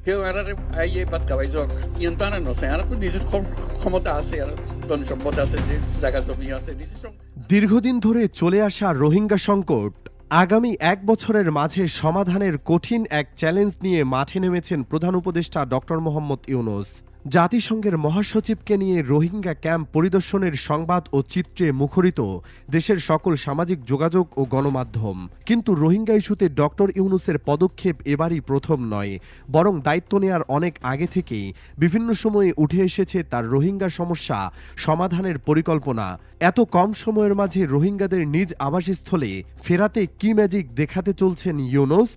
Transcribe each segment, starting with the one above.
কেউ আর আইয়ে বাদ খাওয়াইছে নিয়ন্ত্রণ নছে আর তো নিজের ক্ষমতা আছে আর ধন সম্পদ আছে যে জায়গা জমি আছে দীর্ঘদিন ধরে চলে আসা রোহিঙ্গা সংকট আগামী এক বছরের মাঝে সমাধানের কঠিন এক চ্যালেঞ্জ নিয়ে মাঠে নেমেছেন প্রধান উপদেষ্টা ডক্টর মোহাম্মদ ইউনূস। জাতিসংঘের মহাসচিবকে নিয়ে রোহিঙ্গা ক্যাম্প পরিদর্শনের সংবাদ ও চিত্রে মুখরিত দেশের সকল সামাজিক যোগাযোগ ও গণমাধ্যম। কিন্তু রোহিঙ্গা ইস্যুতে ডক্টর ইউনূসের পদক্ষেপ এবারই প্রথম নয়, বরং দায়িত্ব নেয়ার অনেক আগে থেকেই বিভিন্ন সময়ে উঠে এসেছে তার রোহিঙ্গা সমস্যা সমাধানের পরিকল্পনা। এত কম সময়ের মাঝে রোহিঙ্গাদের নিজ আবাসস্থলে ফেরাতে কি ম্যাজিক দেখাতে চলছেন ইউনূস?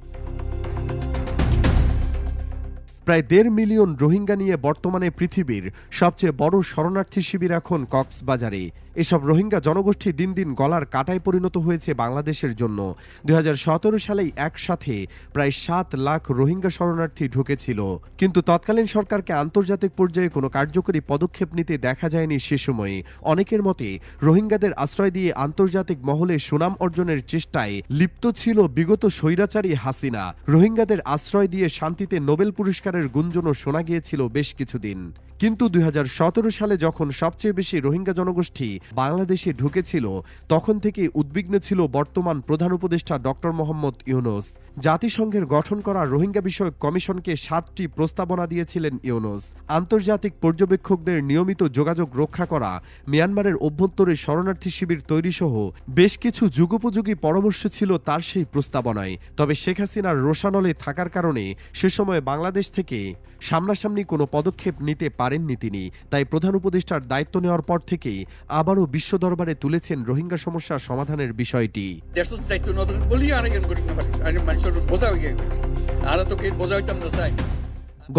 প্রায় ১.৫ মিলিয়ন রোহিঙ্গা নিয়ে বর্তমানে পৃথিবীর সবচেয়ে বড় শরণার্থী শিবির এখন কক্সবাজারে। এসব রোহিঙ্গা জনগোষ্ঠী দিন দিন গলার কাঁটায় পরিণত হয়েছে বাংলাদেশের জন্য। ২০১৭ সালেই একসাথে প্রায় ৭ লাখ রোহিঙ্গা শরণার্থী ঢুকেছিল, কিন্তু তৎকালীন সরকারকে আন্তর্জাতিক পর্যায়ে কোনো কার্যকরী পদক্ষেপ নিতে দেখা যায়নি সে সময়ে। অনেকের মতে রোহিঙ্গাদের আশ্রয় দিয়ে আন্তর্জাতিক মহলে সুনাম অর্জনের চেষ্টায় লিপ্ত ছিল বিগত স্বৈরাচারী হাসিনা। রোহিঙ্গাদের আশ্রয় দিয়ে শান্তিতে নোবেল পুরস্কারের গুঞ্জনও শোনা গিয়েছিল বেশ কিছুদিন। কিন্তু ২০১৭ সালে যখন সবচেয়ে বেশি রোহিঙ্গা জনগোষ্ঠী বাংলাদেশে ঢুকেছিল, তখন থেকে উদ্বিগ্ন ছিল বর্তমান প্রধান উপদেষ্টা ডক্টর মোহাম্মদ ইউনূস। জাতিসংঘের গঠন করা রোহিঙ্গা বিষয়ক কমিশনকে ৭টি প্রস্তাবনা দিয়েছিলেন ইউনূস। আন্তর্জাতিক পর্যবেক্ষকদের নিয়মিত যোগাযোগ রক্ষা করা, মিয়ানমারের অভ্যন্তরে শরণার্থী শিবির তৈরিসহ বেশ কিছু যুগোপযোগী পরামর্শ ছিল তার সেই প্রস্তাবনায়। তবে শেখ হাসিনার রোষানলে থাকার কারণে সে সময় বাংলাদেশ থেকে সামনাসামনি কোনো পদক্ষেপ নিতে পারেননি তিনি। তাই প্রধান উপদেষ্টার দায়িত্ব নেওয়ার পর থেকেই আবারও বিশ্ব দরবারে তুলেছেন রোহিঙ্গা সমস্যা সমাধানের বিষয়টি।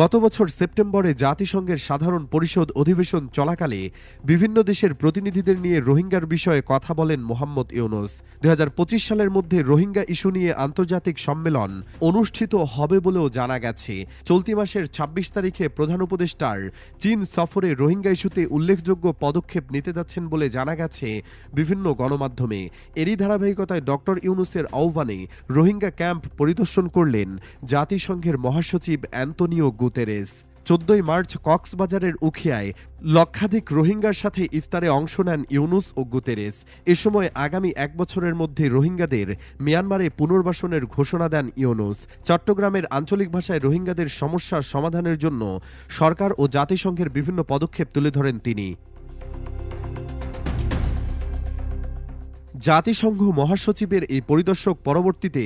গত বছর সেপ্টেম্বরে জাতিসংঘের সাধারণ পরিষদ অধিবেশন চলাকালে বিভিন্ন দেশের প্রতিনিধিদের নিয়ে রোহিঙ্গার বিষয়ে কথা বলেন মোহাম্মদ ইউনূস। ২০২৫ সালের মধ্যে রোহিঙ্গা ইস্যু নিয়ে আন্তর্জাতিক সম্মেলন অনুষ্ঠিত হবে বলেও জানা গেছে। চলতি মাসের ২৬ তারিখে প্রধান উপদেষ্টার চীন সফরে রোহিঙ্গা ইস্যুতে উল্লেখযোগ্য পদক্ষেপ নিতে যাচ্ছেন বলে জানা গেছে বিভিন্ন গণমাধ্যমে। এরই ধারাবাহিকতায় ডক্টর ইউনূসের আহ্বানে রোহিঙ্গা ক্যাম্প পরিদর্শন করলেন জাতিসংঘের মহাসচিব অ্যান্তোনিও গুতেরেস। ১৪ মার্চ কক্সবাজারের উখিয়ায় লক্ষাধিক রোহিঙ্গার সাথে ইফতারে অংশ নেন ইউনূস ও গুতেরেস। এ সময় আগামী এক বছরের মধ্যে রোহিঙ্গাদের মিয়ানমারে পুনর্বাসনের ঘোষণা দেন ইউনূস। চট্টগ্রামের আঞ্চলিক ভাষায় রোহিঙ্গাদের সমস্যার সমাধানের জন্য সরকার ও জাতিসংঘের বিভিন্ন পদক্ষেপ তুলে ধরেন তিনি। জাতিসংঘ মহাসচিবের এই পরিদর্শক পরবর্তীতে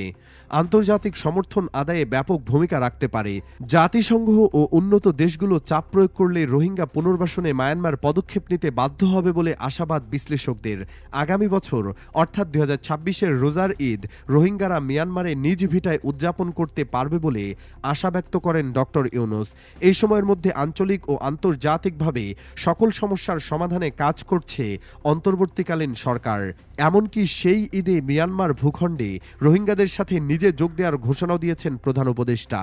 আন্তর্জাতিক সমর্থন আদায়ে ব্যাপক ভূমিকা রাখতে পারে। জাতিসংঘ ও উন্নত দেশগুলো চাপ প্রয়োগ করলে রোহিঙ্গা পুনর্বাসনে মায়ানমার পদক্ষেপ নিতে বাধ্য হবে বলে আশাবাদ বিশ্লেষকদের। আগামী বছর অর্থাৎ ২০২৬-এর রোজার ঈদ রোহিঙ্গারা মিয়ানমারে নিজ ভিটায় উদযাপন করতে পারবে বলে আশা ব্যক্ত করেন ডক্টর ইউনূস। এই সময়ের মধ্যে আঞ্চলিক ও আন্তর্জাতিকভাবে সকল সমস্যার সমাধানে কাজ করছে অন্তর্বর্তীকালীন সরকার। এমনকি সেই ঈদে মিয়ানমার ভূখণ্ডে রোহিঙ্গাদের সাথে নিজে যোগ দেওয়ার ঘোষণাও দিয়েছেন প্রধান উপদেষ্টা।